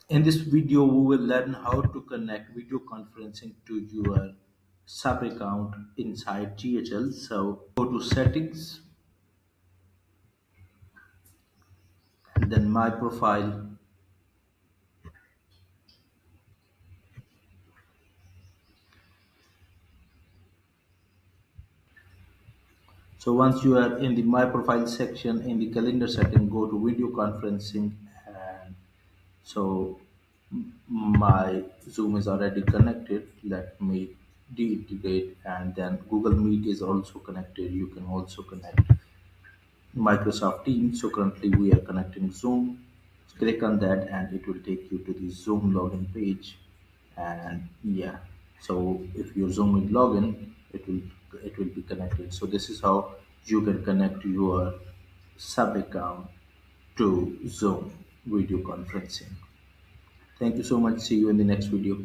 In this video, we will learn how to connect video conferencing to your sub account inside GHL. So go to settings and then my profile. So once you are in the my profile section in the calendar setting, go to video conferencing, and so my Zoom is already connected. Let me deintegrate, and then Google Meet is also connected. You can also connect Microsoft Teams. So currently we are connecting Zoom. Click on that and it will take you to the Zoom login page. And yeah, so if your Zoom is login, it will be connected. So this is how you can connect your sub account to Zoom video conferencing. Thank you so much. See you in the next video.